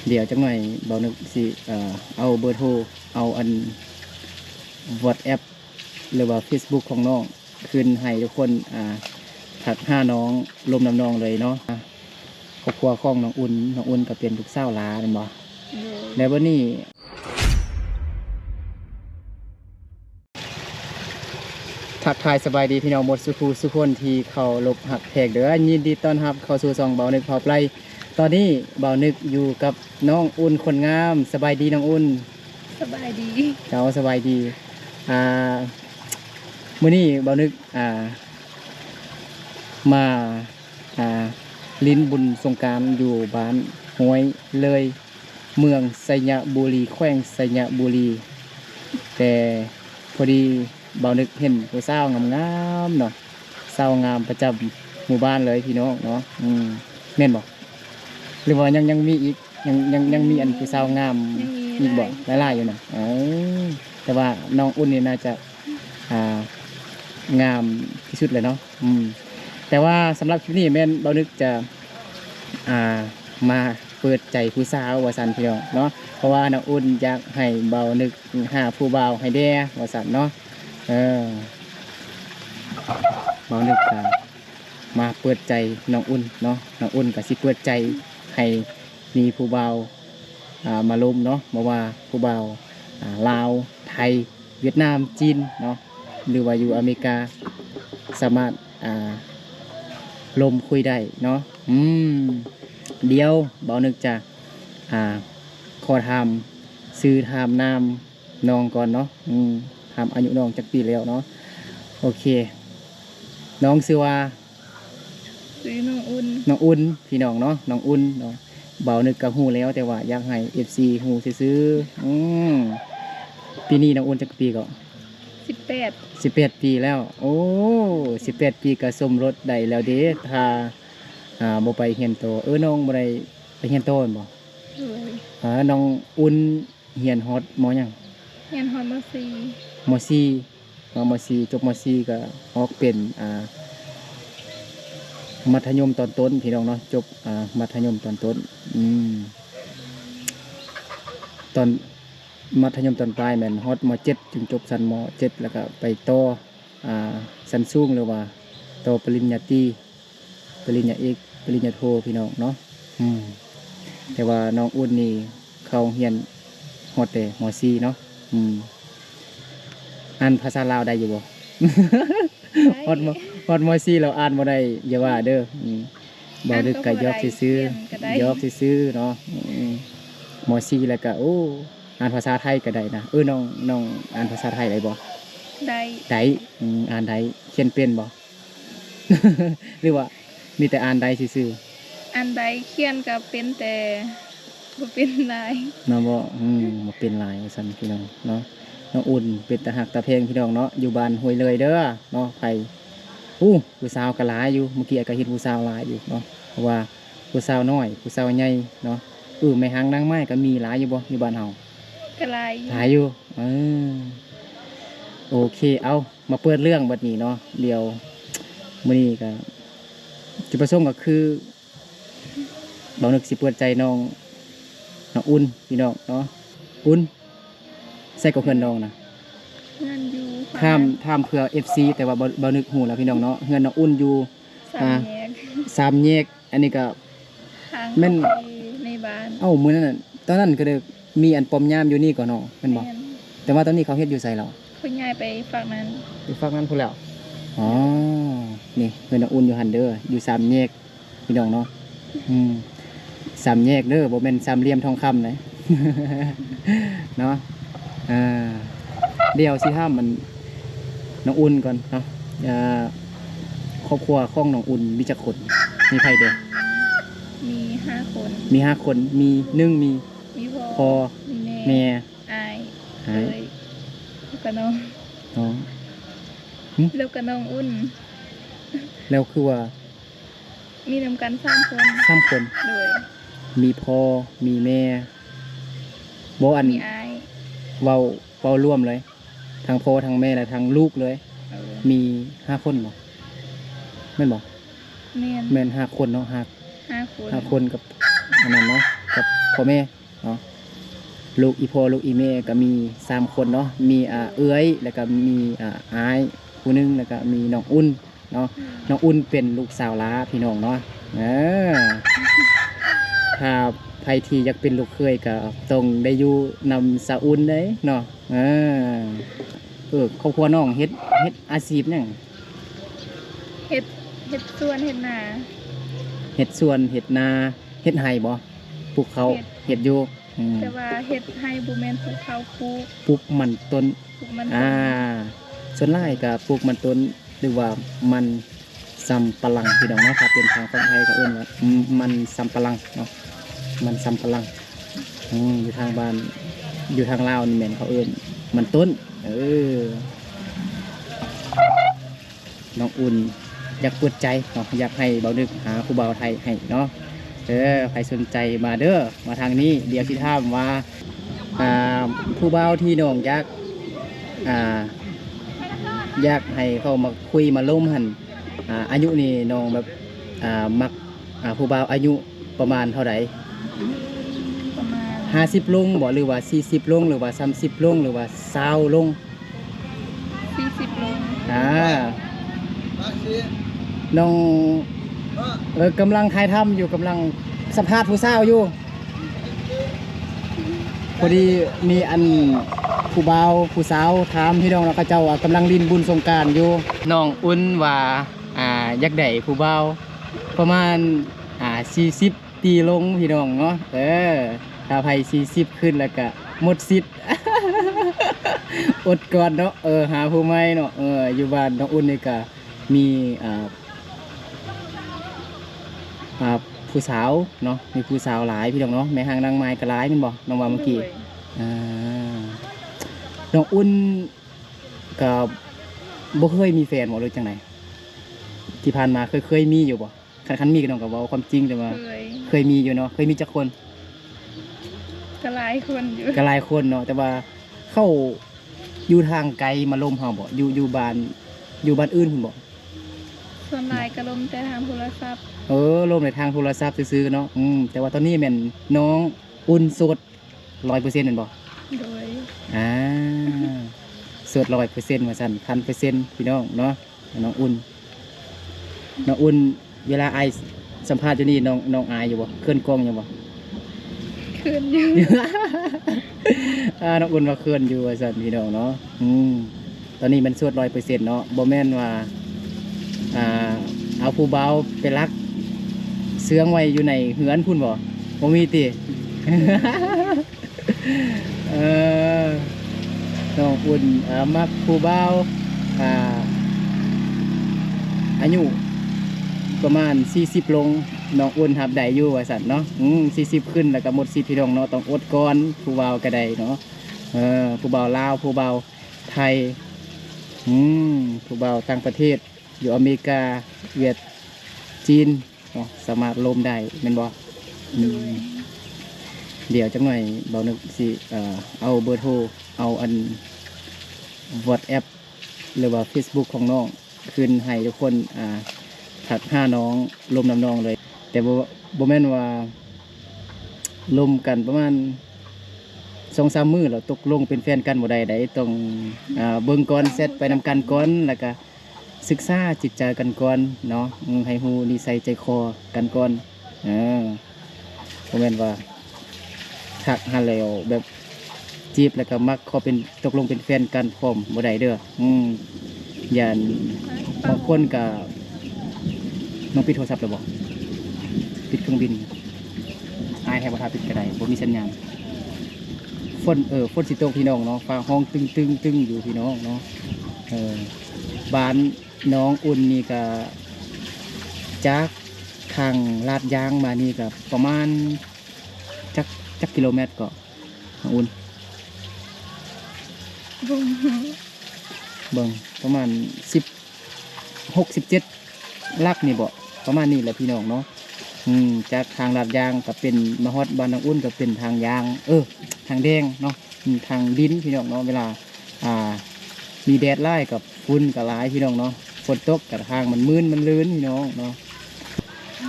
เดี๋ยวจังหน่อยเบานึกสิเอาเบอร์โทรเอาอัน WhatsApp หรือว่า Facebook ของน้องขึ้นให้ทุกคนถักห้าน้องลมน้ำนองเลยเนาะครอบครัวของน้องอุ่นก็เป็นลูกสาวหลานเห็นบ่แล้ววันนี้ทักทายสบายดีพี่น้องหมดสุคนที่เขาลบหักแพกเด้อยินดีต้อนรับเข้าสู่ซองเบานึกเผาไพรตอนนี้เบานึกอยู่กับน้องอุ่นคนงามสบายดีน้องอุ่นสบายดีเราสบายดีมื้อนี้เบานึกมาลิ้นบุญสงกรานต์อยู่บ้านห้วยเลยเมืองไสยบุรีแขวงไสยบุรีแต่พอดีเบานึกเห็นผู้สาวงามๆเนาะสาวงามประจำหมู่บ้านเลยพี่น้องเนาะแม่นบอกหรือว่ายังมีอีกยังมีอันผู้สาวงามอีกบอกหลายๆอยู่นะแต่ว่าน้องอุ่นนี่น่าจะงามที่สุดเลยเนาะแต่ว่าสำหรับคลิปนี้แม่นเบานึกจะมาเปิดใจผู้สาววาสันพี่น้องเนาะเพราะว่าน้องอุ่นอยากให้เบานึกหาผู้บ่าวให้แด่วาสันเนาะเบานึกมาเปิดใจน้องอุ่นเนาะน้องอุ่นก็สิเปิดใจให้มีผู้บ่าวมาลมเนาะมาว่าผู้บ่าวลาวไทยเวียดนามจีนเนาะหรือว่าอยู่อเมริกาสามารถลมคุยได้เนาะเดียวเบานึกจะขอทำซื้อทำนามน้องก่อนเนาะทำอายุน้องจักปีแล้วเนาะโอเคน้องชื่อว่าซื้อน้องอุ่นพี่น้องเนาะน้องอุ่นเนาะเบานึกกับหูแล้วแต่ว่าอยากให้ FC หูซื้อปีนี้น้องอุ่นจักปีก็18 ปีแล้วโอ้18 ปีก็สมรสได้แล้วเด้ถ้าบ่ไปเฮียนโตน้องบ่ได้ไปเฮียนโตบ่น้องอุ่นเฮียนฮอดม.หยังเฮียนฮอดม.4 ม.4จบม.4ก็ออกเป็นมัธยมตอนต้นพี่น้องเนาะจบมัธยมตอนต้นตอนมัธยมตอนปลายแม่นฮอดม.7 จึงจบชั้นม.7 แล้วก็ไปต่อชั้นสูงหรือว่าต่อปริญญาตรีปริญญาเอกปริญญาโทพี่น้องเนาะแต่ว่าน้องอุ่นนี่เขาเรียนฮอดแต่ม.4 เนาะอ่านภาษาลาวได้อยู่บ่ ฮอดม.4เราอ่านบ่ได้อย่าว่าเด้อบ่ดึกก็ยอกซื่อๆยอกซื่อๆเนาะม.4แล้วก็อ่านภาษาไทยก็ได้นะน้องอ่านภาษาไทยได้บ่ได้อ่านได้เขียนเป็นบ่ หรือว่ามีแต่อ่านได้ซื่อๆอ่านได้เขียนก็เป็นแต่บ่เป็นลายเนาะบ่เป็นลายว่าซั่นพี่น้องเนาะน้องอุ่นเป็นตาหักตาเพลงพี่น้องเนาะอยู่บ้านห้วยเลยเด้อเนาะไผผู้สาวก็หลายอยู่เมื่อกี้ก็เห็นผู้สาวหลายอยู่เนาะเพราะว่าผู้สาวน้อยผู้สาวใหญ่เนาะแม่หางนางไม้ก็มีหลายอยู่บ่อยู่บ้านเฮาก็หลายอยู่โอเคเอามาเปิดเรื่องบัดนี้เนาะเดี๋ยวมื้อนี้ก็จุดประสงค์ก็คือบ่นึกสิเปิดใจน้องอุ่นพี่น้องเนาะอุ่นใส่กับเพื่อนน้องนะเงินอยู่ถามเพื่อ FC แต่ว่าบ่นึกหูแล้วพี่น้องเนาะเฮือนน้องอุ่นอยู่3 แยกอันนี้ก็แม่นในบ้านมื้อนั้นตอนนั้นก็ได้มีอันปอมยามอยู่นี่ก่อนเนาะแม่นบ่แต่ว่าตอนนี้เขาเฮ็ดอยู่ไสแล้วเพิ่นย้ายไปฝั่งนั้นพุ่นแล้วนี่เฮือนน้องอุ่นอยู่หั่นเด้ออยู่3 แยกพี่น้องเนาะ3 แยกเด้อบ่แม่น3เหลี่ยมทองคำนะเนาะเดี๋ยวสิห้ามมันน้องอุ่นก่อนเนาะครอบครัวของน้องอุ่นมีจักคนมีใครเด้มี5 คนมี5 คนมีมีพ่อแม่อายแล้วก็น้องแล้วก็น้องอุ่นแล้วคือว่ามีนำกัน3 คนเลยมีพ่อมีแม่บ่อันมีอายเว้าร่วมเลยทั้งพ่อทั้งแม่และทั้งลูกเลยมี5 คนบ่แม่นบ่แม่น5 คนเนาะ5 คนกับอันนั้นเนาะ กับพ่อแม่เนาะลูกอีพ่อลูกอีแม่ก็มี3คนเนาะมีเอื้อยแล้วก็มีอ้ายผู้หนึงแล้วก็มีน้องอุ่นเนาะน้องอุ่นเป็นลูกสาวหล้าพี่น้องเนาะถ้าไผที่อยากเป็นลูกเคยก็ต้องได้อยู่นำสาวอุ่นเด้เนาะครอบครัวน้องเฮ็ดอาชีพหยัง เฮ็ดสวนเฮ็ดนา เฮ็ดสวนเฮ็ดนาเฮ็ดไร่บ่ปลูกเขาวเฮ็ดอยู่แต่ว่าเฮ็ดให้บ่แม่นปลูกข้าวปลูก ปลูกมันต้น มัน ส่วนหลายก็ปลูกมันต้นหรือว่ามันสำปะหลังพี่น้องเนาะถ้าเป็นทางฝั่งไทยก็เอิ้นว่ามันสำปะหลังเนาะมันสำปะหลังอยู่ทางบ้านอยู่ทางลาวนี่แม่นเขาเอิ้นมันต้นน้องอุ่นอยากเปิดใจเนาะอยากให้เบานึกหาผู้บ่าวไทยให้เนาะใครสนใจมาเด้อมาทางนี้เดี๋ยวสิถามว่าผู้บ่าวที่น้องอยากให้เขามาคุยมาล้มหันอายุนี่น้องแบบมักผู้บ่าวอายุประมาณเท่าไหร่ประมาณ50ลงบ่หรือว่า40ลงหรือว่า30ลงหรือว่า20ลง40ลงน้องกำลังถ่ายทำอยู่กำลังสัมภาษณ์ผู้สาวอยู่พอดีมีอันผู้บ่าวผู้สาวถามพี่น้องเราก็เจ้ากำลังลินบุญสงกรานต์อยู่น้องอุ่นว่าอยากได้ผู้บ่าวประมาณ40ปีลงพี่น้องเนาะถ้าไผ40ขึ้นแล้วก็หมดสิทธิ์ อดก่อนเนาะหาผู้ใหม่เนาะอยู่บ้านน้องอุ่นนี่ก็มีผู้สาวเนาะมีผู้สาวหลายพี่น้องเนาะแม่หางนางไม้ก็หลายแม่นบ่น้องว่าเมื่อกี้น้องอุ่นก็บ่เคยมีแฟนบ่หรือจังไดที่ผ่านมาเคยมีอยู่บ่คันมีก็น้องก็เว้าความจริงแต่ว่าเคยมีอยู่เนาะเคยมีจักคนก็หลายคนอยู่ก็หลายคนเนาะแต่ว่าเข้าอยู่ทางไกลมาลมเฮาบ่อยู่บ้านอื่นพุ่นบ่ส่วนหลายก็ลมแต่ทางโทรศัพท์ลมในทางโทรศัพท์ซื่อๆเนาะแต่ว่าตอนนี้แม่นน้องอุ่นโสด 100% แม่นบ่โดยโสด 100% ว่าซั่น 1,000% พี่น้องเนาะน้องอุ่นเวลาอายสัมภาษณ์อยู่นี่น้องอายอยู่บ่เคินกล้องอยู่บ่เคินอยู่ น้องอุ่นว่าเคินอยู่ว่าซั่นพี่น้องเนาะตอนนี้มันโสด 100% เนาะบ่แม่นว่าเอาผู้เบาไปรักเสื้องไว้อยู่ในเหือนพุ่นบ่มีติ น้องอุ่นมักผู้เบาอายุประมาณ40ลงน้องอุ่นหับได้อยู่ว่าซั่นเนาะ40ขึ้นแล้วก็หมดสิทธิ์พี่น้องเนาะต้องอดก่อนผู้เบาก็ได้เนาะผู้เบาลาวผู้เบาไทยผู้เบาต่างประเทศอยู่อเมริกาเวียดจีนสามารถลมได้แม่นบ่เดี๋ยวจักหน่อยเบานึกสิเอาเบอร์โทรเอาอัน WhatsApp หรือว่า Facebook ของน้องขึ้นให้ทุกคนถัก5น้องลมน้ำน้องเลยแต่บ่แม่นว่าลมกันประมาณ 2-3 มื้อแล้วตกลงเป็นแฟนกันบ่ได้ต้องเบิ่งก่อนเซตไปนำกันก่อนแล้วก็ศึกษาจิตใจกันก่อนเนาะให้ฮู้นิสัยใจคอกันก่อนบ่แม่นว่าทักหาแล้วแบบจีบแล้วก็มักขอเป็นตกลงเป็นแฟนกันพร้อมบ่ได้เด้อย่านบางคนก็น้องปิดโทรศัพท์แล้วบ่ปิดเครื่องบินอายให้บ่ทันปิดก็ได้บ่มีสัญญาณฝนสิตกพี่น้องเนาะฟ้าห้องตึงอยู่พี่น้องเนาะบ้านน้องอุ่นนี่ก็จากทางลาดยางมานี่ก็ประมาณจักกิโลเมตรก็น้องอุ่นเบิ่งประมาณ16-17ลักนี่บ่ประมาณนี้แหละพี่น้องเนาะจากทางลาดยางก็เป็นมาฮอดบ้านน้องอุ่นก็เป็นทางยางทางแดงเนาะทางดินพี่น้องเนาะเวลามีแดดไล่กับฝุ่นกับหลายพี่น้องเนาะฝนตกกับทางมันมืนมันลื่นพี่น้องเนาะ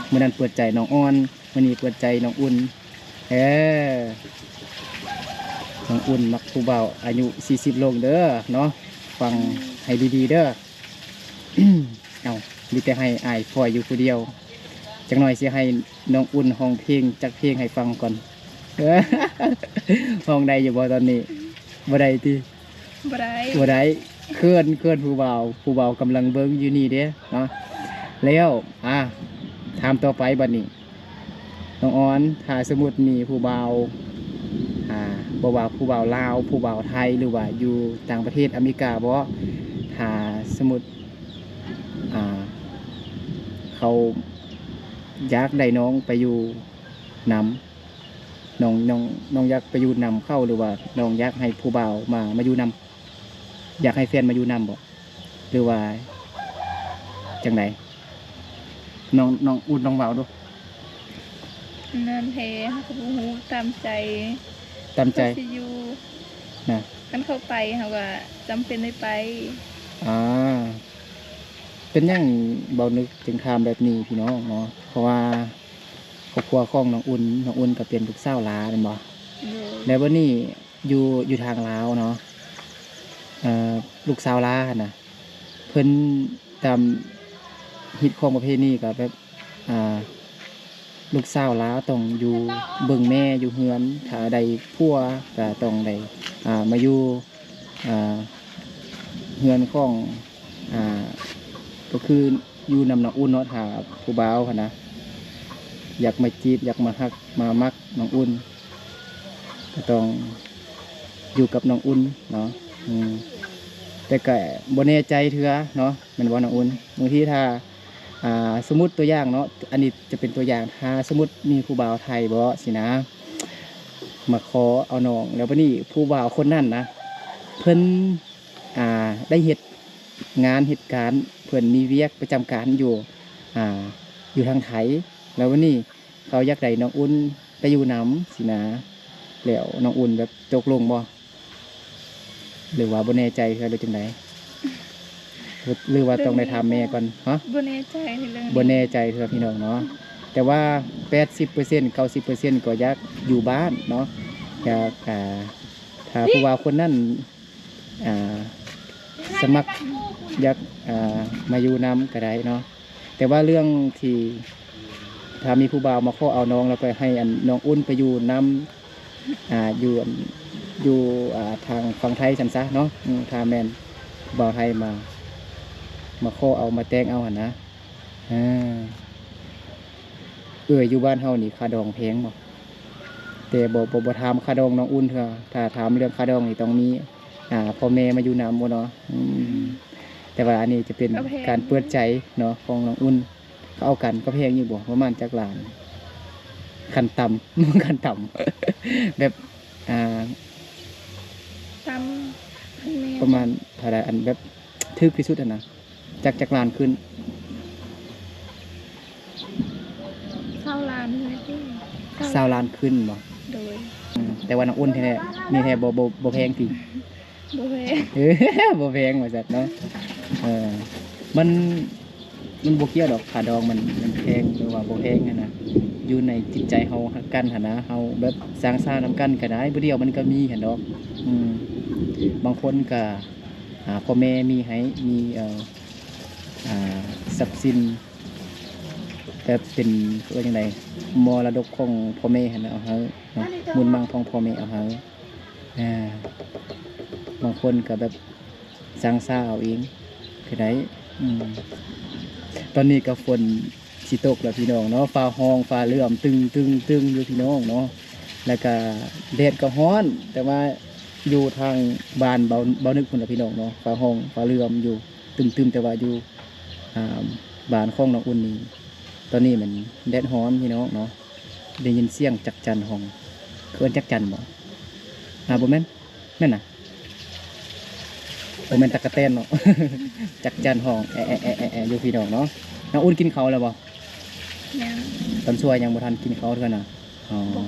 เมื่อนั้นเปิดใจน้องอ่อนวันนี้เปิดใจน้องอุ่นให้ เออน้องอุ่นมักผู้เบาอายุ40ลงเด้อเนาะฟังให้ดีๆเด้อ เอามีแต่ให้อายฟอยอยู่ผู้เดียวจังหน่อยสิให้น้องอุ่นห้องเพลงจักเพลงให้ฟังก่อน ห้องใดอยู่บ่ตอนนี้บ่ได้ติ บ่ได้ บ่ได้เคลื่อนผู้เบากำลังเบิ่งอยู่นี่เด้เนาะแล้วถามต่อไปบัดนี้น้องออนถ้าสมมุติมีผู้เบาบ่ว่าผู้เบาลาวผู้เบาไทยหรือว่าอยู่ต่างประเทศอเมริกาบ่ถ้าสมมุติเขาอยากได้น้องไปอยู่นำน้องอยากไปอยู่นำเข้าหรือว่าน้องอยากให้ผู้เบามาอยู่นำอยากให้แฟนมาอยู่นำบ่หรือว่าจังไดน้องอุ่นน้องเบาดู นั่นแท้เฮาก็บ่ฮู้ตามใจ ตามใจ เขสิอยู่ นะ คันเข้าไปเฮาก็จำเป็นได้ไป เป็นหยังเบานึกจึงถามแบบนี้พี่น้องเนาะเพราะว่าครอบครัวของน้องอุ่นก็เป็นลูกสาวหลานแม่นบ่ แล้ววันนี้อยู่ทางลาวเนาะลูกสาวลาหั่นน่ะเพิ่นตามฮิตของประเพณีก็แบบลูกสาวลาวต้องอยู่เบิ่งแม่อยู่เฮือนถ้าใดผัวก็ต้องได้มาอยู่เฮือนของก็คืออยู่นำน้องอุ่นเนาะถ้าผู้บ่าวหั่นนะอยากมาจีบอยากมาฮักมามักน้องอุ่นก็ต้องอยู่กับน้องอุ่นเนาะแต่ก็บ่แน่ใจเถื่อเนาะแม่นบ่น้องอุ่นบางทีถ้าสมมุติตัวอย่างเนาะอันนี้จะเป็นตัวอย่างถ้าสมมุติมีผู้บ่าวไทยบ่สินะมาขอเอาน้องแล้วบัดนี้ผู้บ่าวคนนั้นนะเพิ่นได้เฮ็ดงานเหตุการณ์เพิ่นมีเวียกประจำการอยู่ทางไทยแล้ววันนี้เขาอยากได้น้องอุ่นไปอยู่น้ำสินะแล้วน้องอุ่นแบบตกลงบ่หรือว่าบ่แน่ใจคือหรือจังไดหรือว่าต้องได้ถามแม่ก่อนฮะ บ่แน่ใจในเรื่อง บ่แน่ใจเถอะพี่น้องเนาะแต่ว่า 80% 90% ก็อยากอยู่บ้านเนาะอยากถ้าผู้ว่าคนนั้นสมัครอยากมาอยู่น้ำก็ได้เนาะแต่ว่าเรื่องที่ถ้ามีผู้บ่าวมาขอเอาน้องแล้วก็ให้น้องอุ่นไปอยู่น้ำอยู่ทางฝั่งไทยสันซะเนาะถ้าแมนผู้บ่าวไทยมาขอเอามาแต่งเอาหั่นนะอยู่บ้านเฮานี่ค่าดองแพงบ่แต่บ่ถามค่าดองน้องอุ่นเถอะถ้าถามเรื่องค่าดองนี่ต้องมีพ่อแม่มาอยู่นำบ่เนาะแต่ว่าอันนี้จะเป็นการเปิดใจเนาะของน้องอุ่นเขาเอากันก็แพงอยู่บ่ประมาณจักล้านคันต่ำ คันต่ำแบบตามแม่ ประมาณเท่าใดอันแบบทึกที่สุดนะจักล้านขึ้น 20 ล้านเลยติ 20 ล้านขึ้นบ่ โดย แต่ว่าน้องอุ่นแท้นี่แท้บ่แพงติ บ่แพง บ่แพงว่าซั่นเนาะมันบ่เกี่ยวดอกค่าดองมันแพงหรือว่าบ่แพงนะอยู่ในจิตใจเฮาฮักกันหั่นนะเฮาแบบสร้างสร้างนำกันก็ได้บ่เดียวมันก็มีหั่นดอกบางคนก็พ่อแม่มีให้มีทรัพย์สินแต่เป็นว่าจังได๋มรดกของพ่อแม่หั่นน่ะเอาเฮาเนาะมูลมั่งของพ่อแม่เอาเฮาบางคนก็แบบสร้างสร้างเอาเองก็ได้ตอนนี้ก็ฝนสิตกแล้วพี่น้องเนาะฟ้าห้องฟ้าเลื่อมตึงอยู่พี่น้องเนาะแล้วก็แดดก็ร้อน แต่ว่าอยู่ทางบ้านเบานึกพุ่นล่ะพี่น้องเนาะฟ้าห้องฟ้าเลื่อมอยู่ตึมแต่ว่าอยู่บ้านของน้องอุ่นนี่ตอนนี้มันแดดร้อนพี่น้องเนาะได้ยินเสียงจักจั่นห้องเอิ้นจักจั่นบ่บ่แม่นนั่นน่ะบ่แม่นตะกะแตนเนาะ จักจั่นห้องอยู่พี่น้องเนาะน้องอุ่นกินข้าวแล้วบ่ ยัง ตอนช่วยยังบ่ทันกินข้าวเท่าน่ะบ่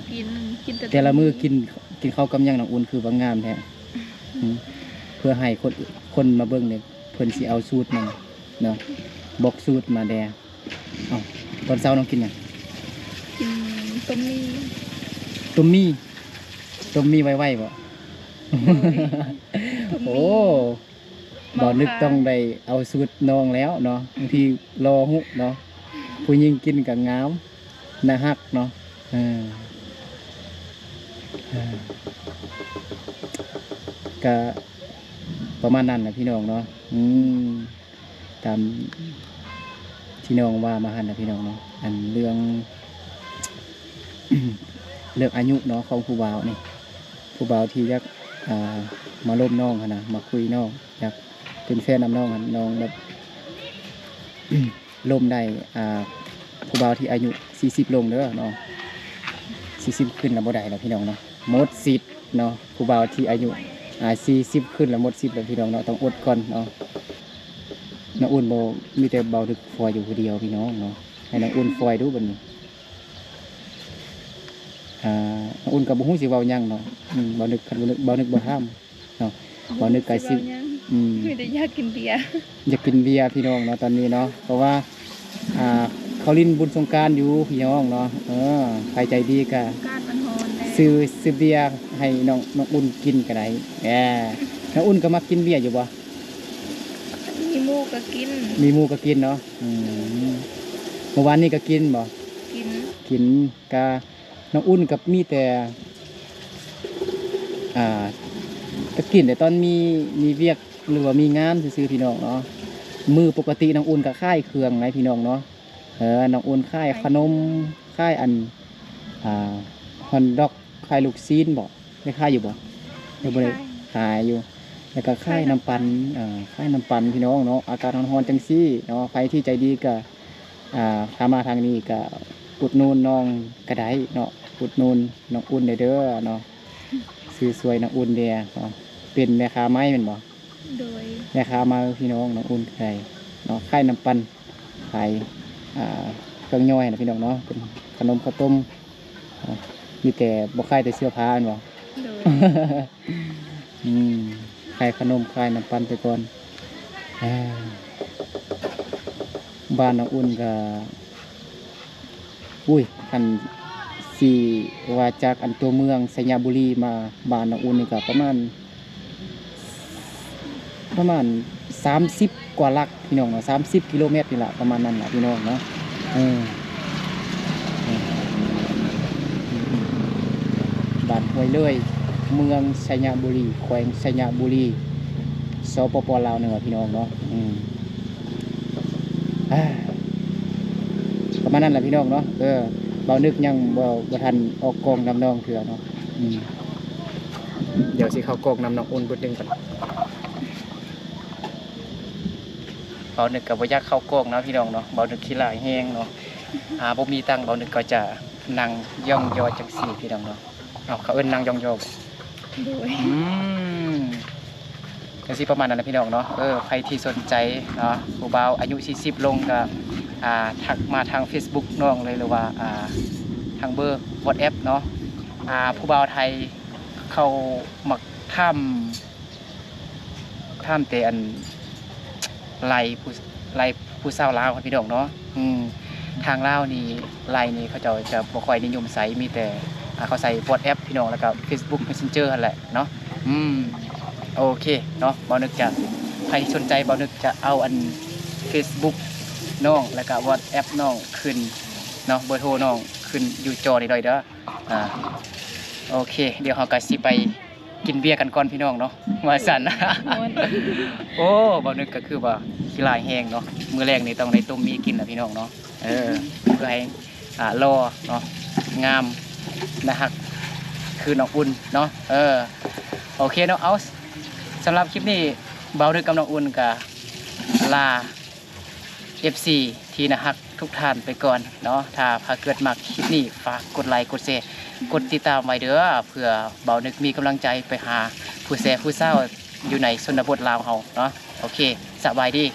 กินแต่ละมื้อกินข้าวกับหยังน้องอุ่นคือว่างามแท้เพื่อให้คนมาเบิ่งเนี่ยเพิ่นสิเอาสูตรมันเนาะบอกสูตรมาแดตอนเช้าน้องกินหยัง กินต้มมี ตุมมีไว้บ่ โอ้บ่นึกต้องได้เอาสูตรน้องแล้วเนาะบางทีรอหุเนาะผู้หญิงกินก็งามน่าฮักเนาะก็ประมาณนั้นนะพี่น้องเนาะตามที่น้องว่ามาหันนะพี่น้องเนาะอันเรื่อง เรื่องอายุเนาะของผู้บ่าวนี่ผู้บ่าวที่อยากมาล้มน้องหั่นนะมาคุยน้องอยากเป็นแฟนนำน้องหั่นน้องแบบ ล้มได้ผู้บ่าวที่อายุ40ลงเด้อเนาะ40ขึ้นแล้วบ่ได้แล้วพี่น้องเนาะหมดสิทธิ์เนาะผู้บ่าวที่อายุ40ขึ้นแล้วหมดสิทธิ์แล้วพี่น้องเนาะต้องอดก่อนเนาะน้องอุ่นบ่มีแต่เบาดึกฟอยอยู่คนเดียวพี่น้องเนาะให้น้องอุ่นฟอยดูบัดนี้น้องอุ่นก็บ่ฮู้สิเว้าหยังเนาะเบานึกคันเบานึกบ่ถามเนาะเบานึกก็สิมีแต่อยากกินเบียร์ อยากกินเบียร์พี่น้องเนาะตอนนี้เนาะเพราะว่าเขาลิ้นบุญสงกรานต์อยู่พี่น้องเนาะใครใจดีก็ การมันฮอนแล้ว ซื้อเบียร์ให้น้องอุ่นกินก็ได้น้องอุ่นก็มากินเบียร์อยู่บ่ มีหมูก็กิน มีหมู่ก็กินเนาะเมื่อวานนี้ก็กินบ่ กินกะน้องอุ่นกับมีแต่ก็กินแต่ตอนมีเวียกหรือว่ามีงานซื้อๆพี่น้องเนาะมือปกติน้องอุ่นก็ค่ายเครื่องไรพี่น้องเนาะน้องอุ่นค่ายขนมค่ายอันฮอนดอกค่ายลูกซีนบ่ได้ค่ายอยู่บ่ได้บ่ได้ขายอยู่แล้วก็ค่ายน้ำปั่นค่ายน้ำปั่นพี่น้องเนาะอากาศร้อนๆจังซี่เนาะใครที่ใจดีก็ถ้ามาทางนี้ก็อุดหนุนน้องก็ได้เนาะอุดหนุนน้องอุ่นเด้อเนาะซื้อสวยน้องอุ่นเด้อเนาะเป็นแม่ค้าไม้เป็นบ่โดยแม่ค้ามาพี่น้องน้องอุ่นไข่เนาะไข่น้ำปั่นไข่เครื่องย่อยนะพี่น้องเนาะเป็นขนมข้าวต้มมีแต่บ่ไข่แต่เสื้อผ้าเป็นบ่ โดย ไข่ขนมไข่น้ำปั่นไปก่อนบ้านน้องอุ่นก็คันสี่ว่าจากอันตัวเมืองสัญญาบุรีมาบ้านน้องอุ่นนี่ก็ประมาณ30 กว่าลักพี่น้องเนาะ30 กิโลเมตรนี่แหละประมาณนั้นแหละพี่น้องเนาะบ้านห้วยเลยเมืองสัญญาบุรีแขวงสัญญาบุรีสปป.ลาวนี่แหละพี่น้องเนาะประมาณนั้นแหละพี่น้องเนาะเบานึกยังบ่ทันออกกองนำน้องเถื่อเนาะเดี๋ยวสิเข้ากองนำน้องอุ่นบุดดึงก่อนเบานึกกับบ่อยากเข้ากองเนาะพี่น้องเนาะเบานึกขี้หลายแห้งเนาะบ่มีตังค์เบานึกก็จะนั่งย่องยอจังซี่พี่น้องเนาะเขาเอิ้นนั่งย่องยอบ่ โดยจังซี่ประมาณนั้นนะพี่น้องเนาะใครที่สนใจเนาะผู้บ่าวอายุ40ลงก็ทักมาทาง Facebook น้องเลยหรือว่าทางเบอร์ WhatsApp เนาะผู้บ่าวไทยเขามักท่ามแต่อันไล่ผู้สาวลาวพี่น้องเนาะทางลาวนี่ไล่นี่เขาจะบ่ค่อยนิยมใช้มีแต่เขาใส่ WhatsApp พี่น้องแล้วก็ Facebook Messenger นั่นแหละเนาะโอเคเนาะบ่นึกจะใครที่สนใจบ่นึกจะเอาอัน Facebook น้องแล้วก็ WhatsApp น้องขึ้นเนาะเบอร์โทรน้องขึ้นอยู่จอนี่เลยเด้อโอเคเดี๋ยวเราก็สิไปกินเบียร์กันก่อนพี่น้องเนาะว่าสั่น โอ้บ่นึกก็คือว่าขี้ลายแห้งเนาะมื้อแรกนี่ต้องได้ต้มมีกินนะพี่น้องเนาะเพื่อให้รอเนาะงามนะฮะคือน้องอุ่นเนาะโอเคเนาะเอาสำหรับคลิปนี้เบานึกกับน้องอุ่นก็ลา FC ที่นะฮักทุกท่านไปก่อนเนาะถ้าเกิดมักคลิปนี้ฝากกดไลค์กดแชร์กดติดตามไว้เด้อเพื่อเบานึกมีกำลังใจไปหาผู้แซ่ผู้เศร้าอยู่ในชนบทลาวเฮาเนาะโอเคสบายดี